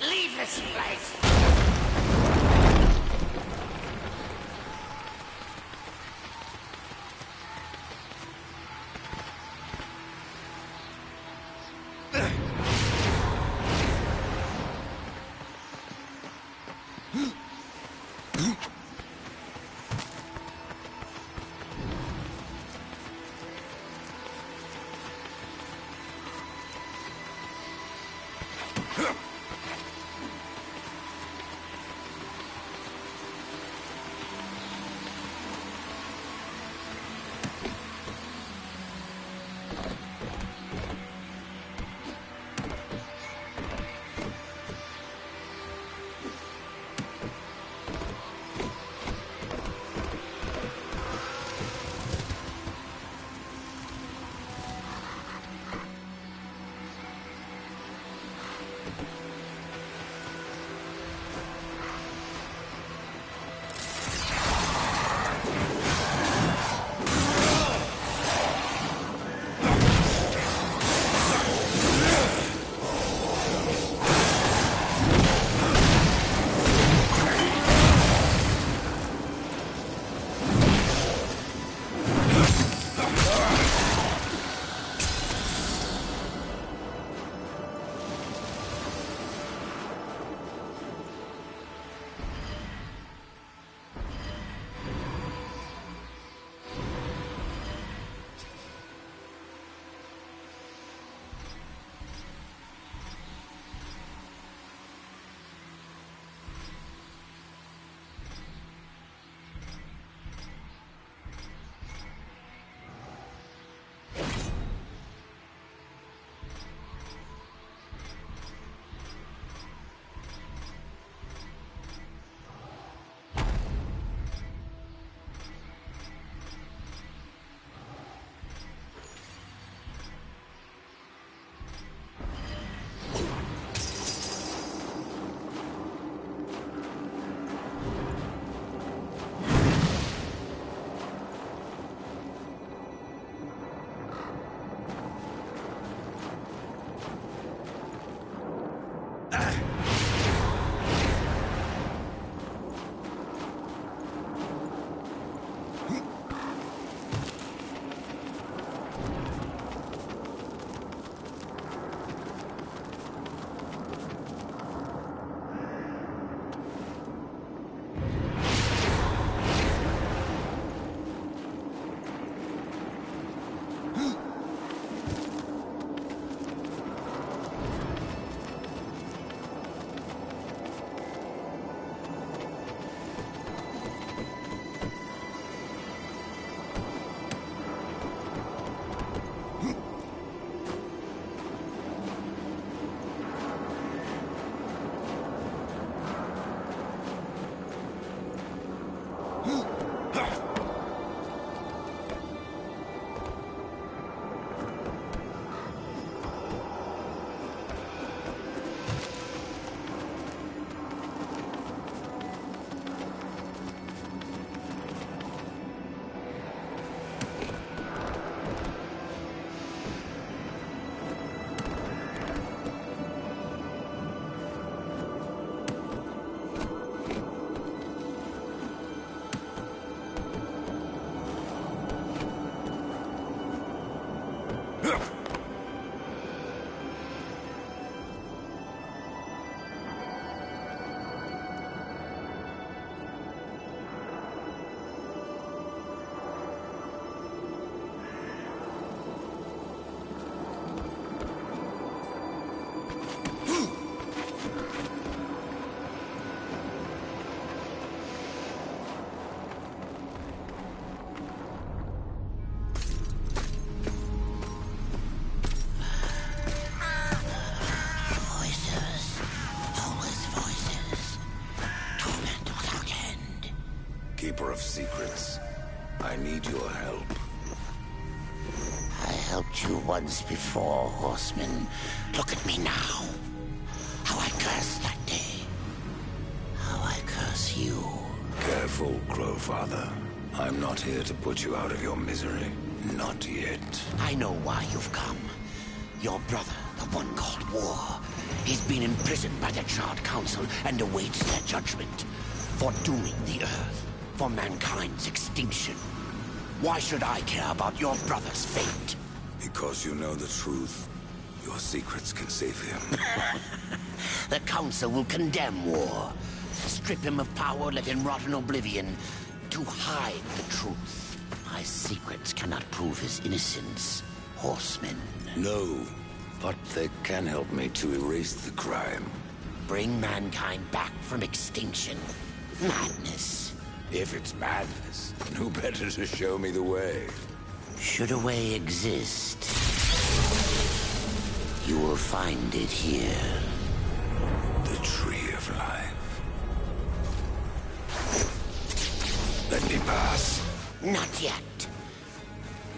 Leave this place! Keeper of secrets, I need your help. I helped you once before, Horseman. Look at me now. How I cursed that day. How I curse you. Careful, Crowfather. I'm not here to put you out of your misery. Not yet. I know why you've come. Your brother, the one called War. He's been imprisoned by the Charred Council and awaits their judgment. For dooming the Earth. For mankind's extinction. Why should I care about your brother's fate? Because you know the truth. Your secrets can save him. The Council will condemn War. Strip him of power, let him rot in oblivion. To hide the truth. My secrets cannot prove his innocence, Horseman. No, but they can help me to erase the crime. Bring mankind back from extinction. Madness. If it's madness, who better to show me the way? Should a way exist, you will find it here. The Tree of Life. Let me pass. Not yet.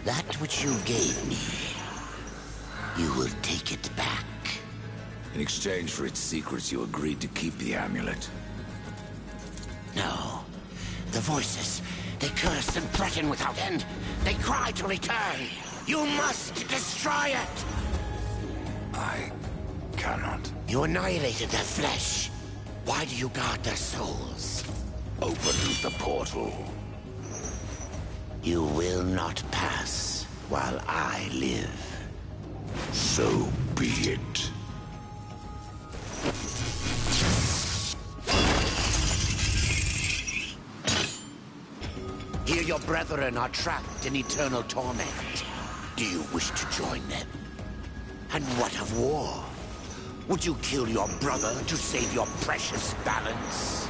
That which you gave me, you will take it back. In exchange for its secrets, you agreed to keep the amulet. No. The voices, they curse and threaten without end. They cry to return. You must destroy it! I cannot. You annihilated their flesh. Why do you guard their souls? Open the portal. You will not pass while I live. So be it. Here your brethren are trapped in eternal torment. Do you wish to join them? And what of War? Would you kill your brother to save your precious balance?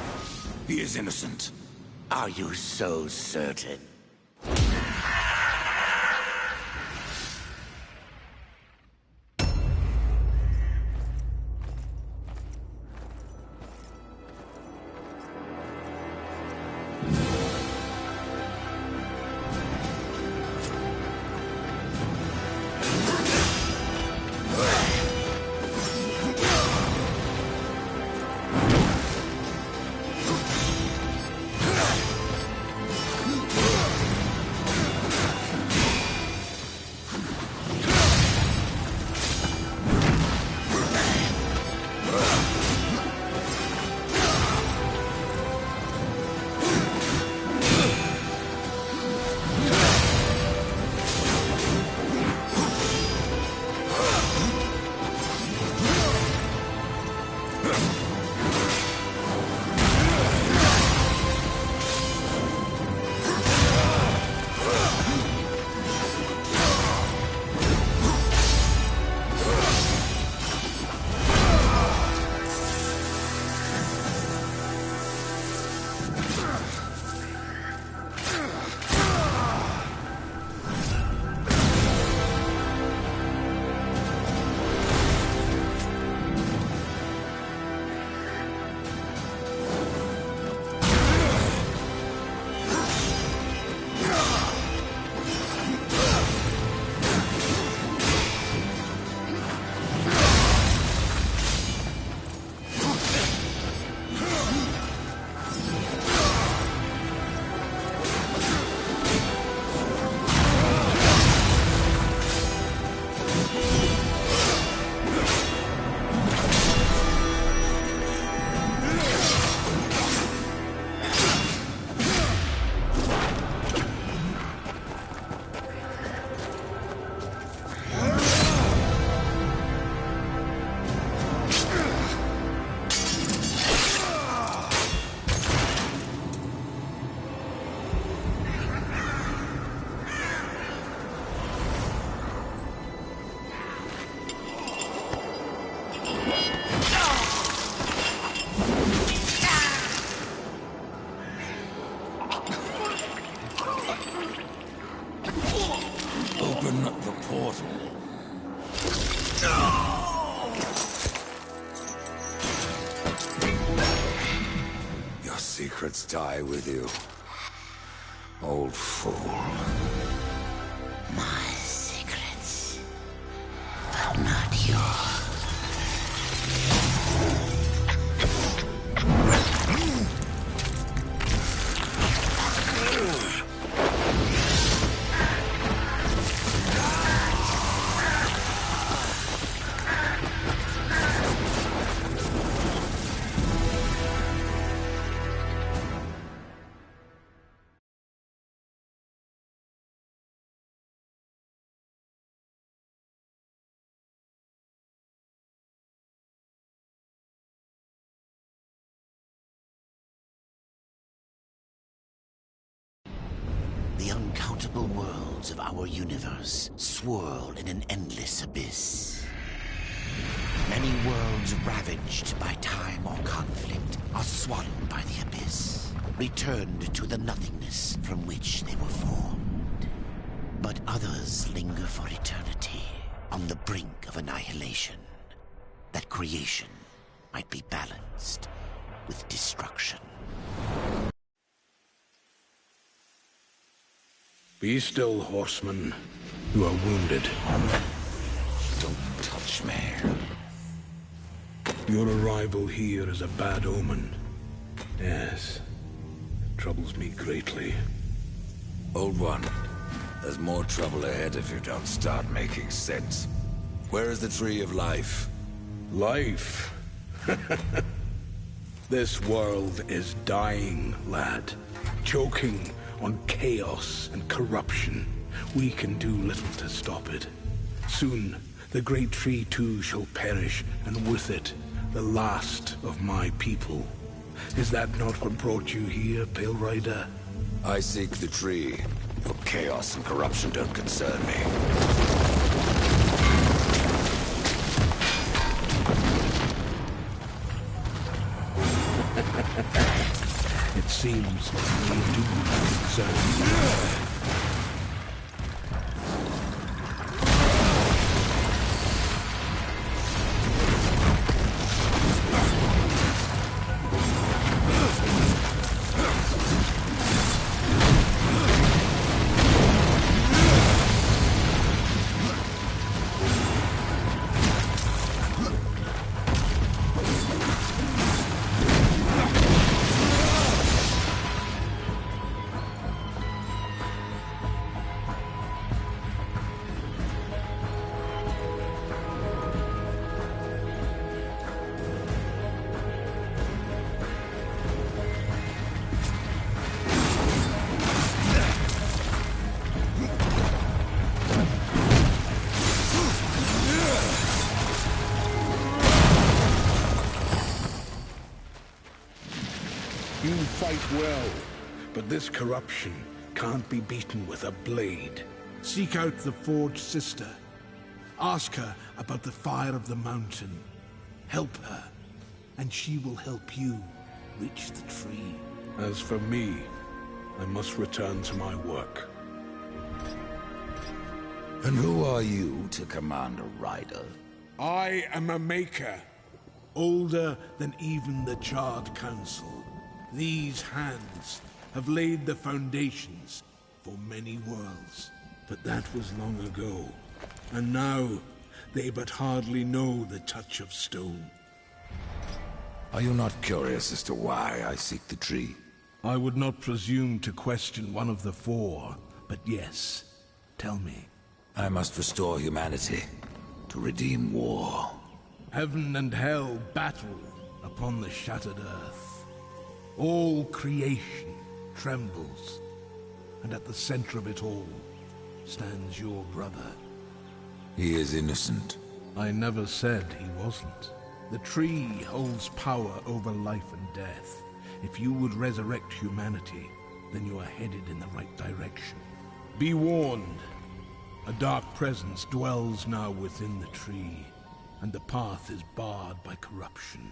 He is innocent. Are you so certain? Open the portal. Your secrets die with you, old fool. My secrets, but not yours. The uncountable worlds of our universe swirl in an endless abyss. Many worlds ravaged by time or conflict are swallowed by the abyss, returned to the nothingness from which they were formed. But others linger for eternity on the brink of annihilation, that creation might be balanced with destruction. Be still, horseman. You are wounded. Don't touch me. Your arrival here is a bad omen. Yes. It troubles me greatly. Old one, there's more trouble ahead if you don't start making sense. Where is the Tree of Life? Life? This world is dying, lad. Choking on chaos and corruption. We can do little to stop it. Soon, the great tree too shall perish, and with it, the last of my people. Is that not what brought you here, Pale Rider? I seek the tree. Your chaos and corruption don't concern me. It seems we do concern you. You fight well, but this corruption can't be beaten with a blade. Seek out the Forge Sister. Ask her about the fire of the mountain. Help her, and she will help you reach the tree. As for me, I must return to my work. And who are you to command a rider? I am a maker, older than even the Charred Council. These hands have laid the foundations for many worlds, but that was long ago. And now, they but hardly know the touch of stone. Are you not curious as to why I seek the tree? I would not presume to question one of the four, but yes, tell me. I must restore humanity, to redeem war. Heaven and hell battle upon the shattered earth. All creation trembles, and at the center of it all stands your brother. He is innocent. I never said he wasn't. The tree holds power over life and death. If you would resurrect humanity, then you are headed in the right direction. Be warned. A dark presence dwells now within the tree, and the path is barred by corruption.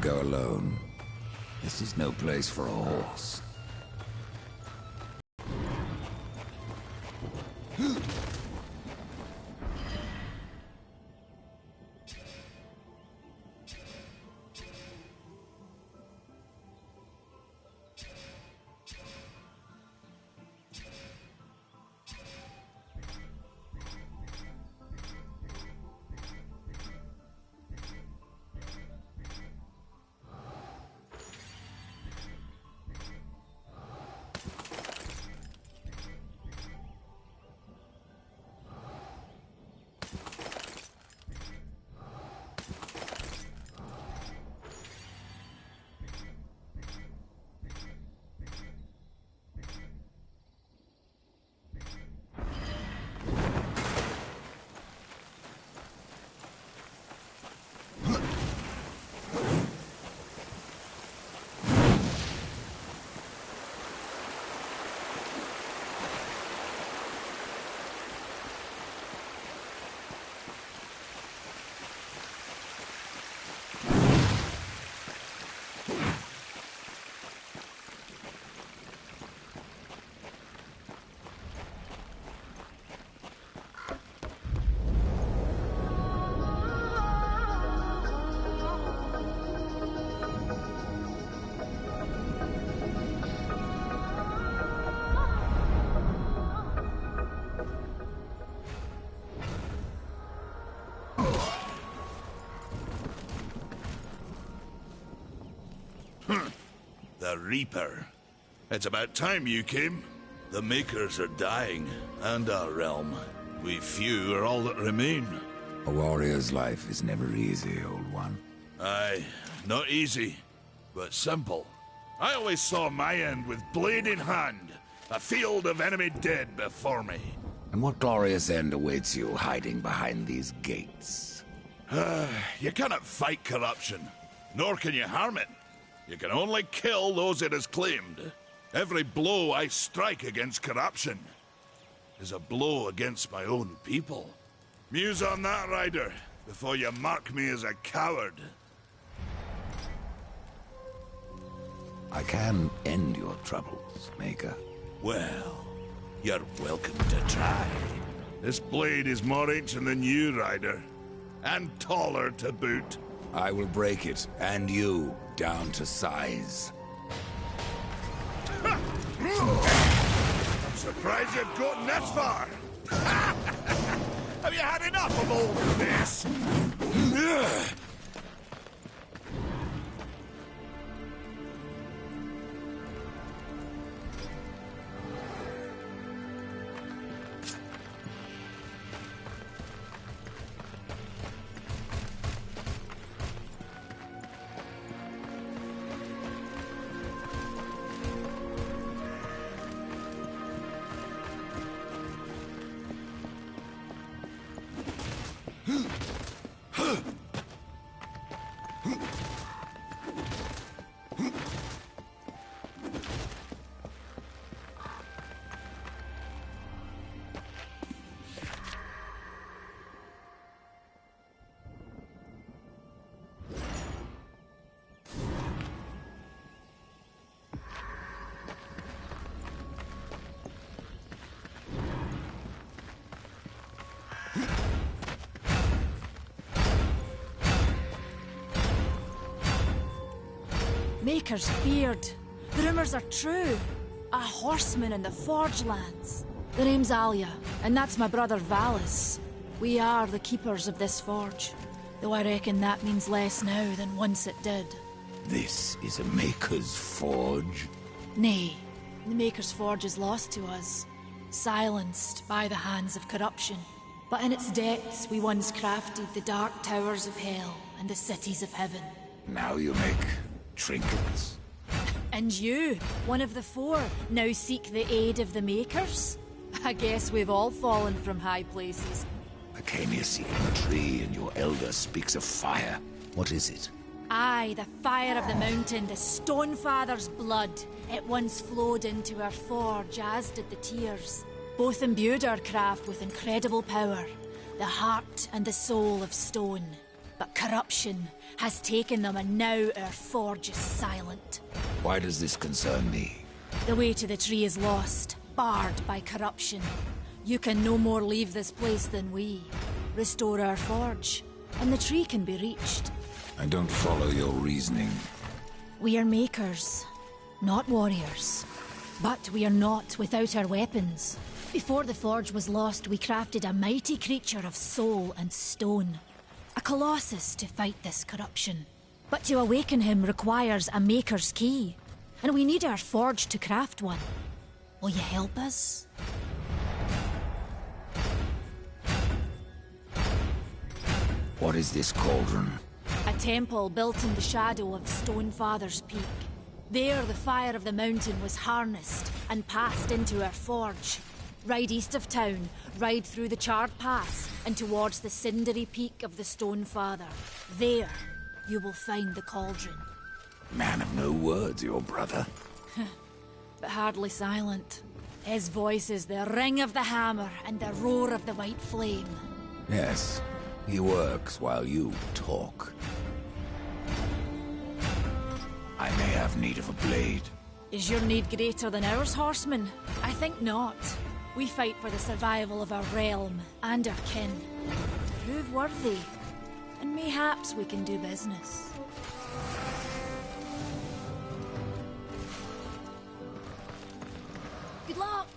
go alone. This is no place for a horse. The Reaper. It's about time you came. The Makers are dying, and our realm. We few are all that remain. A warrior's life is never easy, old one. Aye, not easy, but simple. I always saw my end with blade in hand, a field of enemy dead before me. And what glorious end awaits you hiding behind these gates? You cannot fight corruption, nor can you harm it. You can only kill those it has claimed. Every blow I strike against corruption is a blow against my own people. Muse on that, Ryder, before you mark me as a coward. I can end your troubles, Maker. Well, you're welcome to try. This blade is more ancient than you, Ryder. And taller to boot. I will break it, and you, down to size. I'm surprised you've gotten this far. Have you had enough of all this? Maker's beard. The rumors are true. A horseman in the Forge lands. The name's Alia, and that's my brother Valis. We are the keepers of this forge. Though I reckon that means less now than once it did. This is a Maker's forge? Nay, the Maker's forge is lost to us. Silenced by the hands of corruption. But in its depths we once crafted the dark towers of hell and the cities of heaven. Now you make trinkets. And you, one of the four, now seek the aid of the Makers? I guess we've all fallen from high places. I came here seeking a tree, and your elder speaks of fire. What is it? Aye, the fire of the mountain, the Stonefather's blood. It once flowed into our forge, as did the tears. Both imbued our craft with incredible power. The heart and the soul of stone. But corruption has taken them, and now our forge is silent. Why does this concern me? The way to the tree is lost, barred by corruption. You can no more leave this place than we. Restore our forge, and the tree can be reached. I don't follow your reasoning. We are makers, not warriors. But we are not without our weapons. Before the forge was lost, we crafted a mighty creature of soul and stone. A colossus to fight this corruption. But to awaken him requires a maker's key. And we need our forge to craft one. Will you help us? What is this cauldron? A temple built in the shadow of Stonefather's Peak. There, the fire of the mountain was harnessed and passed into our forge. Ride east of town, ride through the charred pass, and towards the cindery peak of the Stonefather. There, you will find the cauldron. Man of no words, your brother. But hardly silent. His voice is the ring of the hammer and the roar of the white flame. Yes, he works while you talk. I may have need of a blade. Is your need greater than ours, horseman? I think not. We fight for the survival of our realm and our kin. Prove worthy, and mayhaps we can do business. Good luck!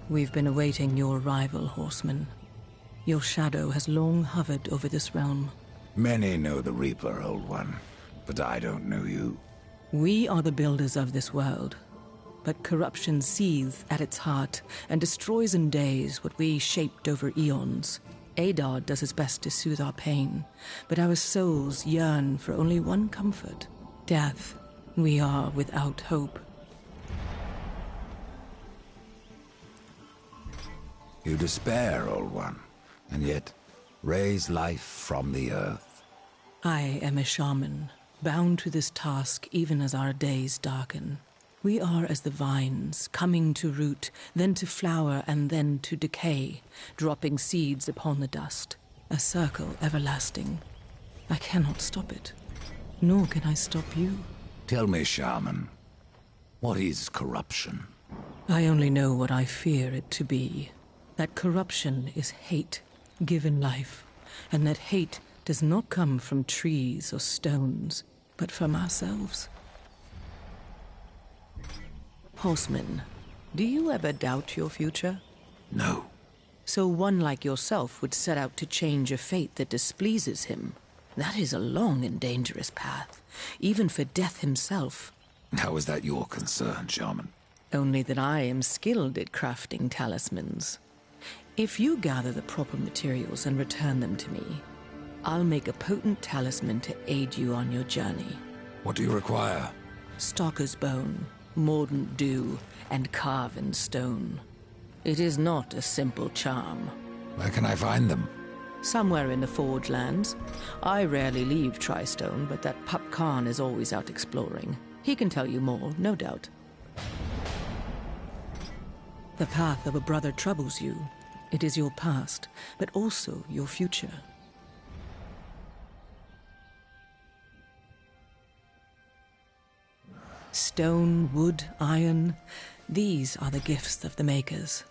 We've been awaiting your arrival, horseman. Your shadow has long hovered over this realm. Many know the Reaper, Old One, but I don't know you. We are the builders of this world, but corruption seethes at its heart and destroys in days what we shaped over eons. Adar does his best to soothe our pain, but our souls yearn for only one comfort: death. We are without hope. You despair, Old One, and yet raise life from the earth. I am a shaman, bound to this task even as our days darken. We are as the vines, coming to root, then to flower, and then to decay, dropping seeds upon the dust. A circle everlasting. I cannot stop it, nor can I stop you. Tell me, shaman, what is corruption? I only know what I fear it to be. That corruption is hate, given life, and that hate does not come from trees or stones, but from ourselves. Horseman, do you ever doubt your future? No. So one like yourself would set out to change a fate that displeases him. That is a long and dangerous path, even for death himself. How is that your concern, shaman? Only that I am skilled at crafting talismans. If you gather the proper materials and return them to me, I'll make a potent talisman to aid you on your journey. What do you require? Stalker's bone, mordant dew, and carven stone. It is not a simple charm. Where can I find them? Somewhere in the Forge lands. I rarely leave Tristone, but that pup Khan is always out exploring. He can tell you more, no doubt. The path of a brother troubles you. It is your past, but also your future. Stone, wood, iron. These are the gifts of the Makers.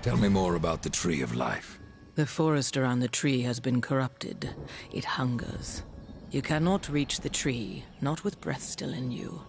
Tell me more about the Tree of Life. The forest around the tree has been corrupted. It hungers. You cannot reach the tree, not with breath still in you.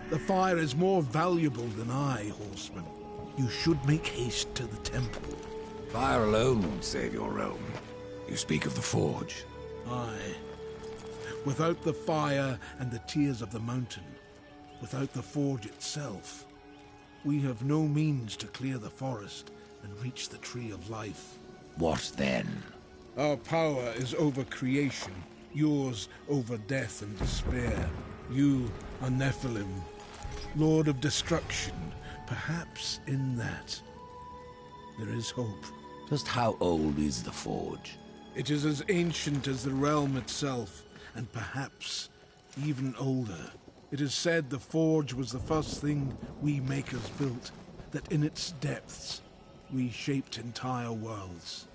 The fire is more valuable than I, horseman. You should make haste to the temple. Fire alone won't save your realm. You speak of the forge. Aye. Without the fire and the tears of the mountain, without the forge itself, we have no means to clear the forest and reach the Tree of Life. What then? Our power is over creation, yours over death and despair. You are Nephilim, Lord of Destruction. Perhaps in that there is hope. Just how old is the forge? It is as ancient as the realm itself, and perhaps even older. It is said the forge was the first thing we makers built, that in its depths we shaped entire worlds.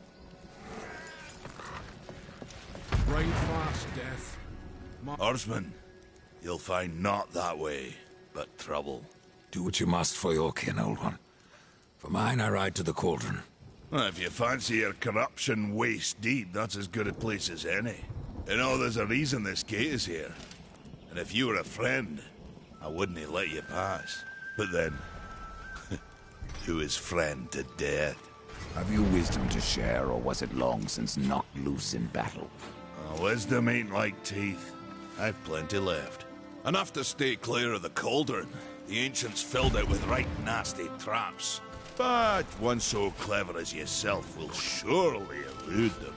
Ride fast, Death. Horseman, you'll find not that way, but trouble. Do what you must for your kin, old one. For mine, I ride to the cauldron. Well, if you fancy your corruption waist deep, that's as good a place as any. You know, there's a reason this gate is here. And if you were a friend, I wouldn't let you pass. But then, who is friend to death? Have you wisdom to share, or was it long since knocked loose in battle? Wisdom ain't like teeth. I've plenty left. Enough to stay clear of the cauldron. The ancients filled it with right nasty traps. But one so clever as yourself will surely elude them.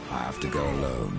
I have to go alone.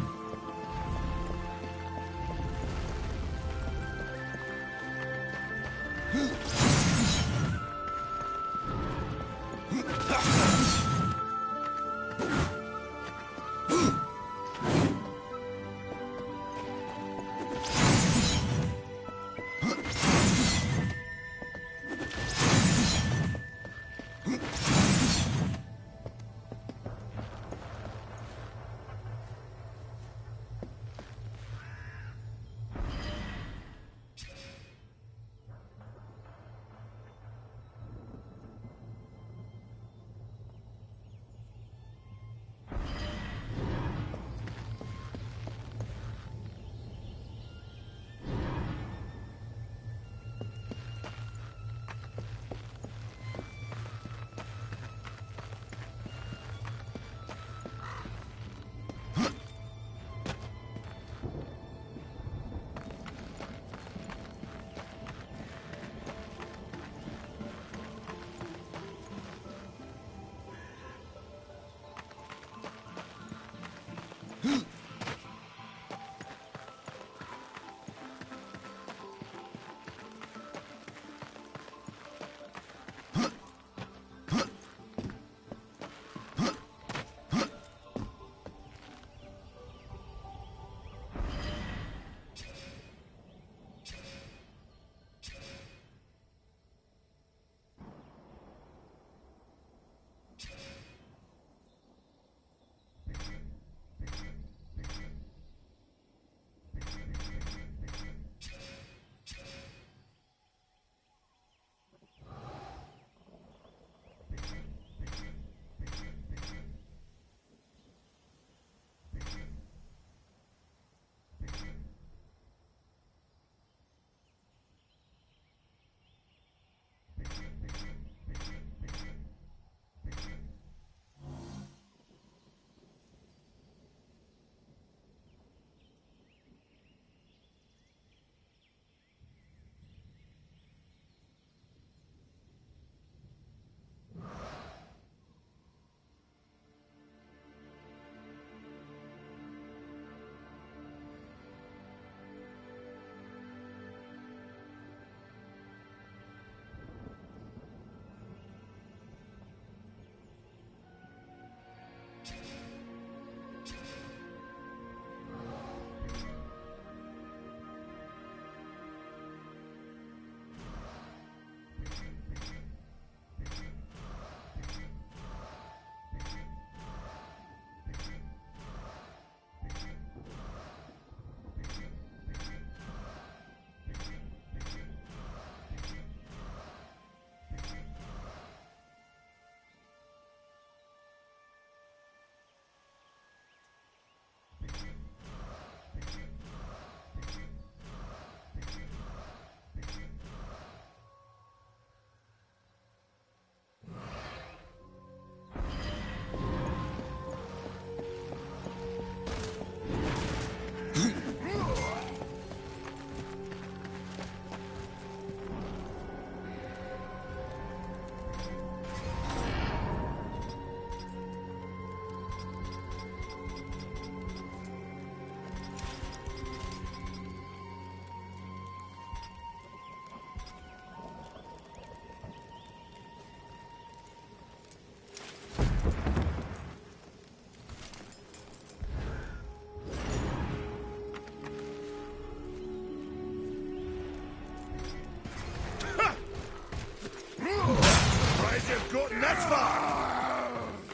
Nesvar!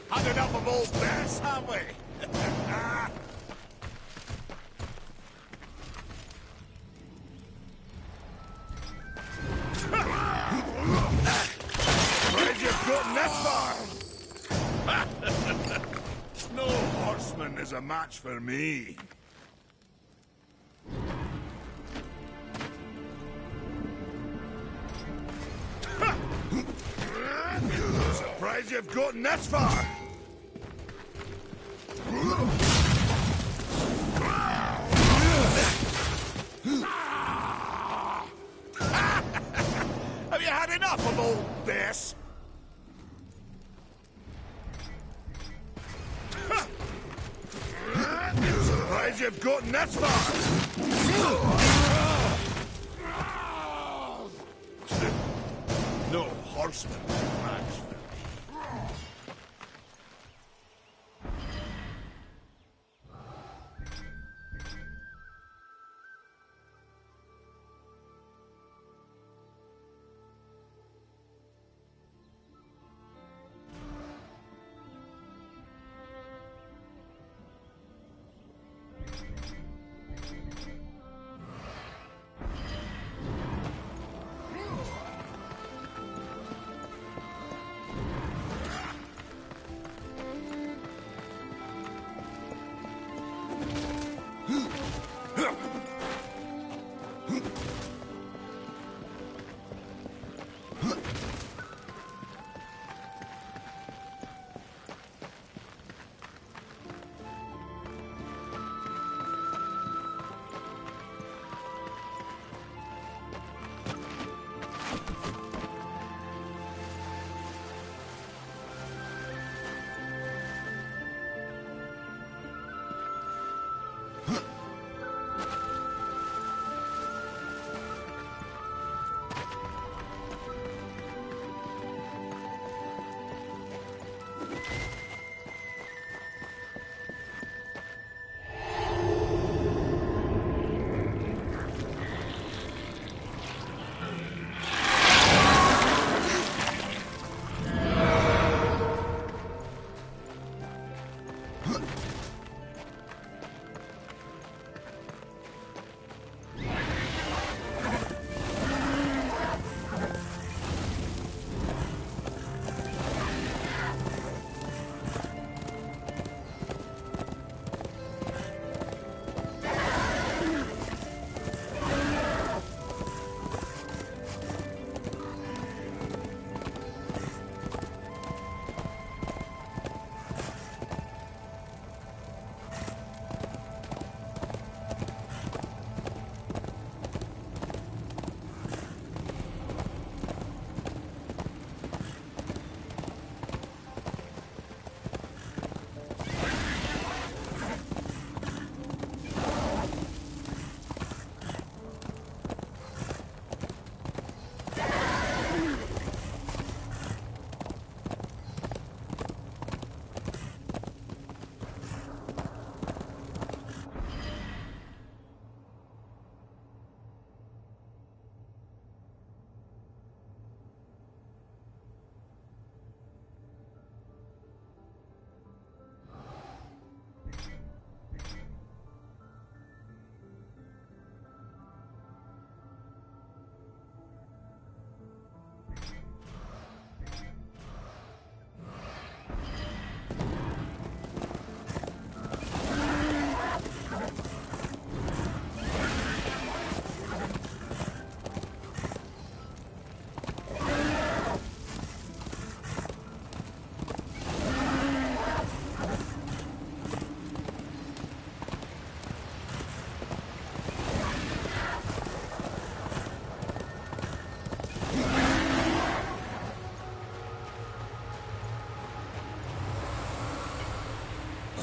Had enough of old Bess, have we? Surprised you've gotten this far! No horseman is a match for me. Surprised you've gotten this far! Have you had enough of old Bess? Surprised you've gotten this far! No horseman match for me.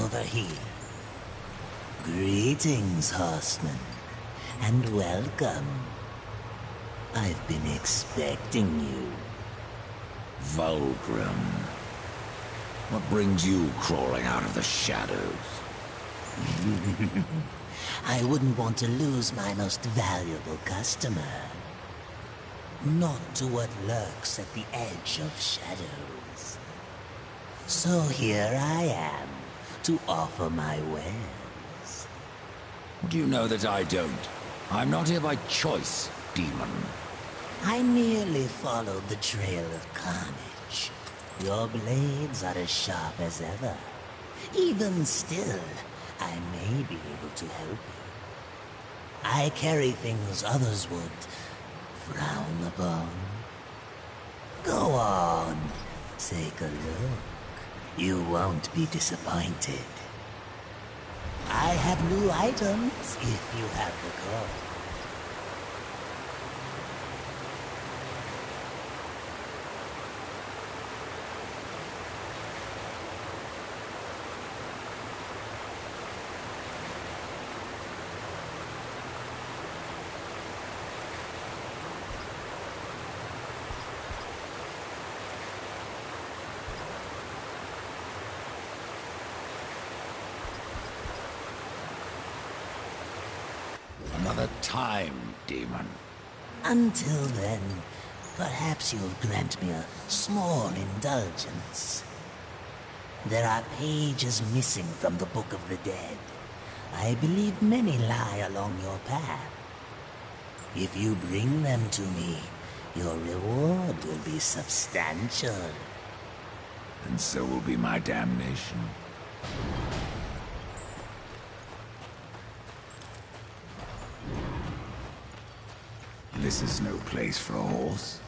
Over here. Greetings, horseman, and welcome. I've been expecting you. Vulgrim. What brings you crawling out of the shadows? I wouldn't want to lose my most valuable customer. Not to what lurks at the edge of shadows. So here I am, to offer my wares. Do you know that I don't? I'm not here by choice, demon. I merely followed the trail of carnage. Your blades are as sharp as ever. Even still, I may be able to help you. I carry things others would frown upon. Go on, take a look. You won't be disappointed. I have new items if you have the call. Another time, demon. Until then, perhaps you'll grant me a small indulgence. There are pages missing from the Book of the Dead. I believe many lie along your path. If you bring them to me, your reward will be substantial. And so will be my damnation. This is no place for a horse.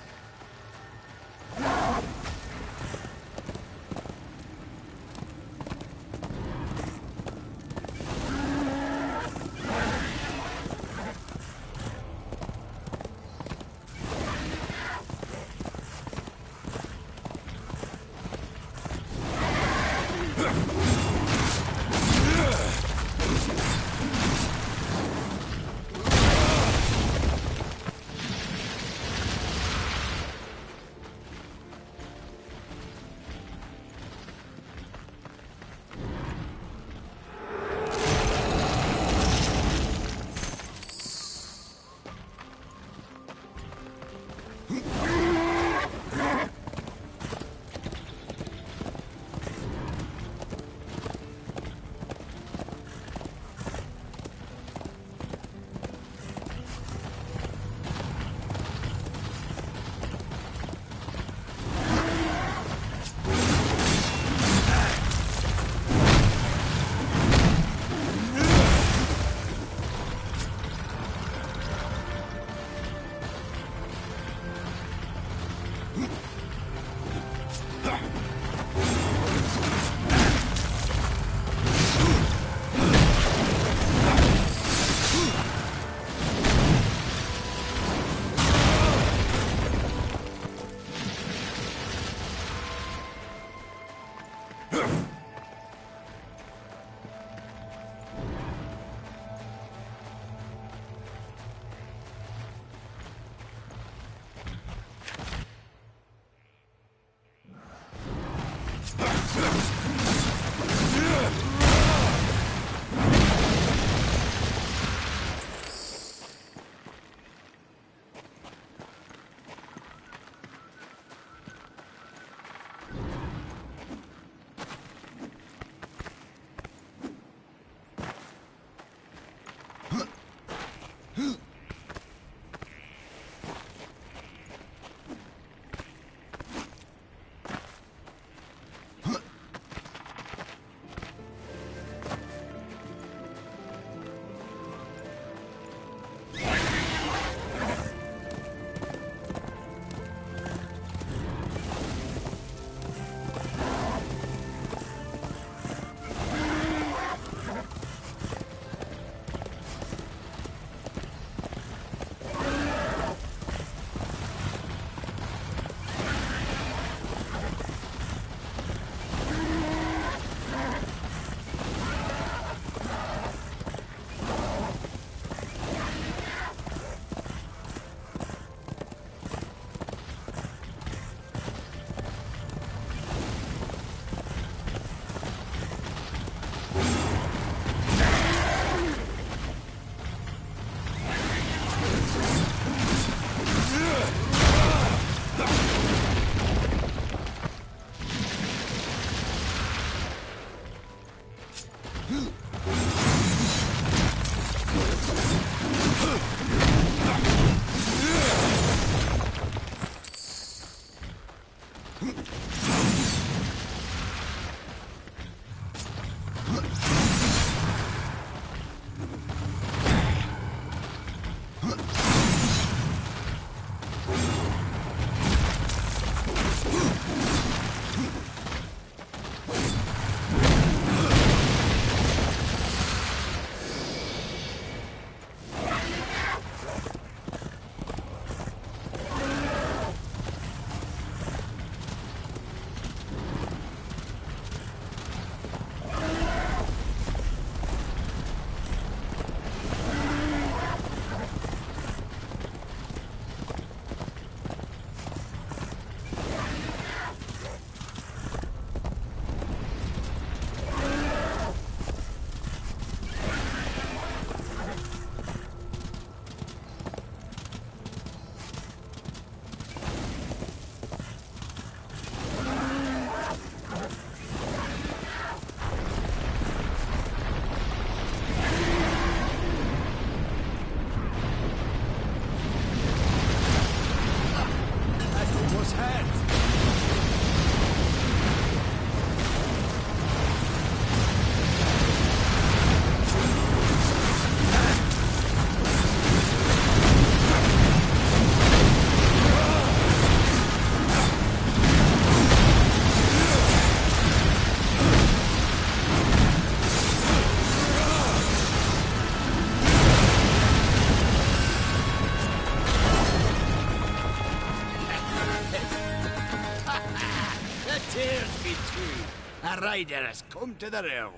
too. A rider has come to the realm.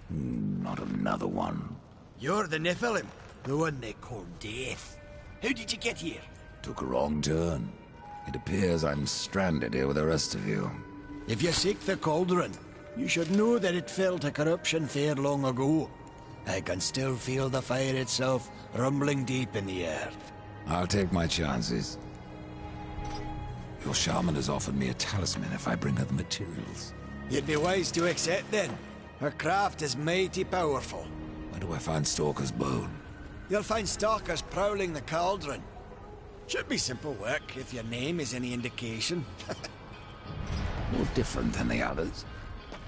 Not another one. You're the Nephilim, the one they call Death. How did you get here? Took a wrong turn. It appears I'm stranded here with the rest of you. If you seek the cauldron, you should know that it fell to corruption fair long ago. I can still feel the fire itself rumbling deep in the earth. I'll take my chances. Your shaman has offered me a talisman if I bring her the materials. You'd be wise to accept then. Her craft is mighty powerful. Where do I find Stalker's bone? You'll find stalkers prowling the cauldron. Should be simple work, if your name is any indication. More different than the others.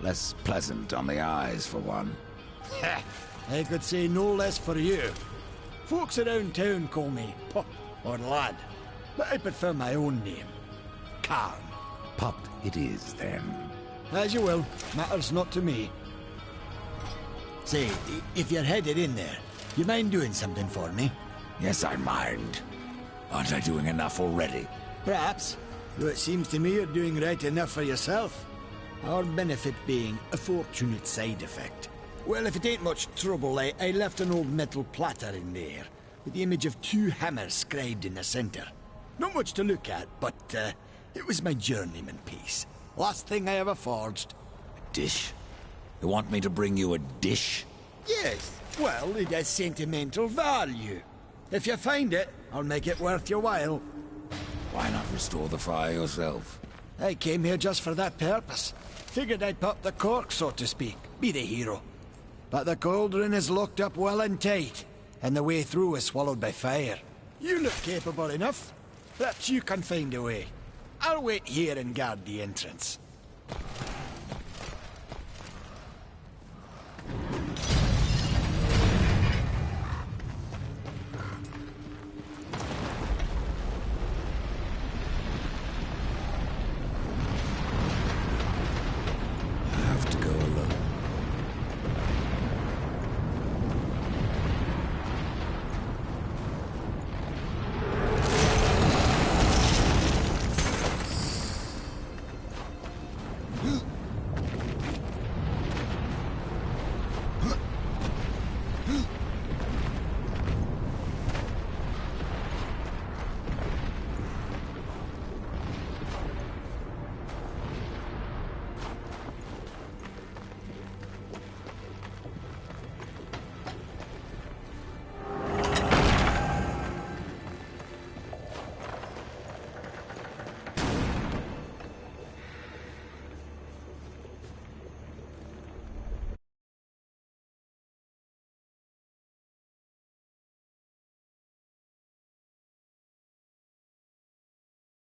Less pleasant on the eyes, for one. I could say no less for you. Folks around town call me Pup or Lad, but I prefer my own name. Calm. Pup it is, then. As you will. Matters not to me. Say, if you're headed in there, you mind doing something for me? Yes, I mind. Aren't I doing enough already? Perhaps. Though it seems to me you're doing right enough for yourself. Our benefit being a fortunate side effect. Well, if it ain't much trouble, I left an old metal platter in there, with the image of 2 hammers scribed in the center. Not much to look at, but it was my journeyman piece. Last thing I ever forged. A dish? You want me to bring you a dish? Yes. Well, it has sentimental value. If you find it, I'll make it worth your while. Why not restore the fire yourself? I came here just for that purpose. Figured I'd pop the cork, so to speak. Be the hero. But the cauldron is locked up well and tight, and the way through is swallowed by fire. You look capable enough. Perhaps you can find a way. I'll wait here and guard the entrance.